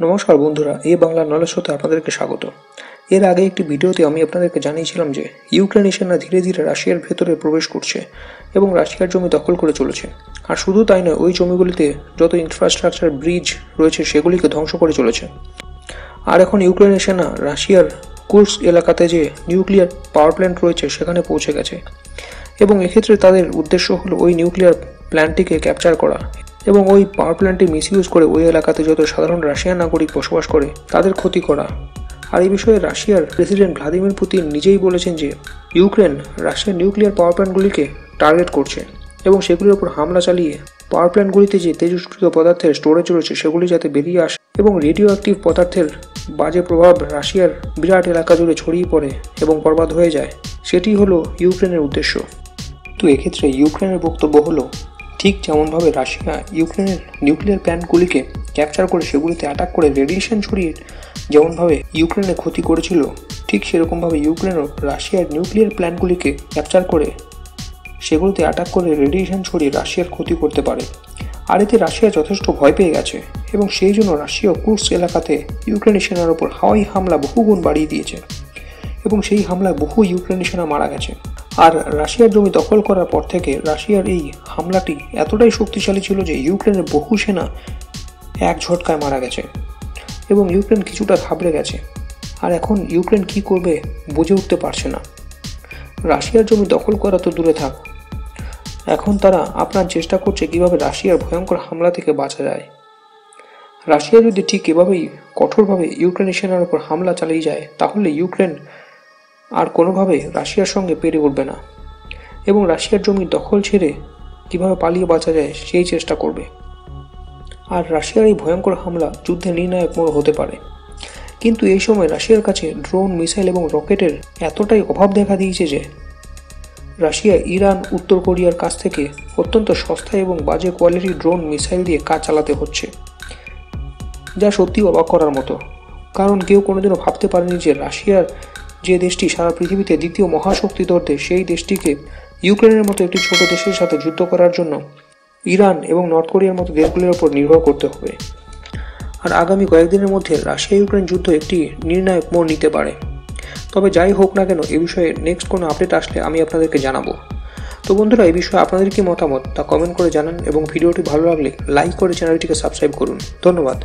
নমস্কার বন্ধুরা, এই বাংলা নলেজ শোতে আপনাদেরকে স্বাগত। এর আগে একটি ভিডিওতে আমি আপনাদেরকে জানিয়েছিলাম যে ইউক্রেনের সেনা ধীরে ধীরে রাশিয়ার ভেতরে প্রবেশ করছে এবং রাশিয়ার জমি দখল করে চলেছে। আর শুধু তাই নয়, ওই জমিগুলিতে যত ইনফ্রাস্ট্রাকচার ব্রিজ রয়েছে সেগুলিকে ধ্বংস করে চলেছে। আর এখন ইউক্রেনের সেনা রাশিয়ার কুর্স্ক এলাকাতে যে নিউক্লিয়ার পাওয়ার প্ল্যান্ট রয়েছে সেখানে পৌঁছে গেছে এবং এক্ষেত্রে তাদের উদ্দেশ্য হলো ওই নিউক্লিয়ার প্ল্যান্টটিকে ক্যাপচার করা এবং ওই পাওয়ার প্ল্যান্টটি মিসইউজ করে ওই এলাকাতে যত সাধারণ রাশিয়ান নাগরিক বসবাস করে তাদের ক্ষতি করা। আর এই বিষয়ে রাশিয়ার প্রেসিডেন্ট ভ্লাদিমির পুতিন নিজেই বলেছেন যে ইউক্রেন রাশিয়ার নিউক্লিয়ার পাওয়ার প্ল্যান্টগুলিকে টার্গেট করছে এবং সেগুলির উপর হামলা চালিয়ে পাওয়ার প্ল্যান্টগুলিতে যে তেজস্ক্রিয় পদার্থের স্টোরেজ রয়েছে সেগুলি যাতে বেরিয়ে আসে এবং রেডিও অ্যাক্টিভ পদার্থের বাজে প্রভাব রাশিয়ার বিরাট এলাকা জুড়ে ছড়িয়ে পড়ে এবং বরবাদ হয়ে যায়, সেটি হলো ইউক্রেনের উদ্দেশ্য। তো এক্ষেত্রে ইউক্রেনের বক্তব্য হলো, ঠিক যেমনভাবে রাশিয়া ইউক্রেনের নিউক্লিয়ার প্ল্যান্টগুলিকে ক্যাপচার করে সেগুলিতে অ্যাটাক করে রেডিয়েশন ছড়িয়ে যেমনভাবে ইউক্রেনের ক্ষতি করেছিল, ঠিক সেরকমভাবে ইউক্রেনও রাশিয়ার নিউক্লিয়ার প্ল্যান্টগুলিকে ক্যাপচার করে সেগুলিতে অ্যাটাক করে রেডিয়েশন ছড়িয়ে রাশিয়ার ক্ষতি করতে পারে। আর এতে রাশিয়া যথেষ্ট ভয় পেয়ে গেছে এবং সেই জন্য রাশিয়া কুর্স্ক এলাকাতে ইউক্রেনের সেনার ওপর হাওয়াই হামলা বহুগুণ বাড়িয়ে দিয়েছে এবং সেই হামলায় বহু ইউক্রেনি সেনা মারা গেছে। আর রাশিয়ার জমি দখল করার পর থেকে রাশিয়ার এই হামলাটি এতটাই শক্তিশালী ছিল যে ইউক্রেনের বহু সেনা এক ঝটকায় মারা গেছে এবং ইউক্রেন কিছুটা ঘাবড়ে গেছে। আর এখন ইউক্রেন কি করবে বুঝে উঠতে পারছে না। রাশিয়ার জমি দখল করা তো দূরে থাক, এখন তারা আপনার চেষ্টা করছে কিভাবে রাশিয়ার ভয়ঙ্কর হামলা থেকে বাঁচা যায়। রাশিয়া যদি ঠিক এভাবেই কঠোরভাবে ইউক্রেনের সেনার উপর হামলা চালিয়ে যায় তাহলে ইউক্রেন আর কোনোভাবে রাশিয়ার সঙ্গে পেরে উঠবে না এবং রাশিয়ার জমি দখল ছেড়ে কীভাবে পালিয়ে বাঁচা যায় সেই চেষ্টা করবে। আর রাশিয়ার এই ভয়ঙ্কর হামলা যুদ্ধে নির্ণায়ক মোড় হতে পারে। কিন্তু এই সময় রাশিয়ার কাছে ড্রোন, মিসাইল এবং রকেটের এতটাই অভাব দেখা দিয়েছে যে রাশিয়া ইরান, উত্তর কোরিয়ার কাছ থেকে অত্যন্ত সস্তা এবং বাজে কোয়ালিটির ড্রোন, মিসাইল দিয়ে কাজ চালাতে হচ্ছে, যা সত্যি অবাক করার মতো। কারণ কেউ কোনোদিনও ভাবতে পারেনি যে রাশিয়ার যে দেশটি সারা পৃথিবীতে দ্বিতীয় মহাশক্তিধর দেশ, সেই দেশটিকে ইউক্রেনের মতো একটি ছোট দেশের সাথে যুদ্ধ করার জন্য ইরান এবং নর্থ কোরিয়ার মতো দেশগুলির ওপর নির্ভর করতে হবে। আর আগামী কয়েকদিনের মধ্যে রাশিয়া ইউক্রেন যুদ্ধ একটি নির্ণায়ক মোড় নিতে পারে। তবে যাই হোক না কেন, এ বিষয়ে নেক্সট কোনো আপডেট আসলে আমি আপনাদেরকে জানাবো। তো বন্ধুরা, এই বিষয়ে আপনাদের কি মতামত তা কমেন্ট করে জানান এবং ভিডিওটি ভালো লাগলে লাইক করে চ্যানেলটিকে সাবস্ক্রাইব করুন। ধন্যবাদ।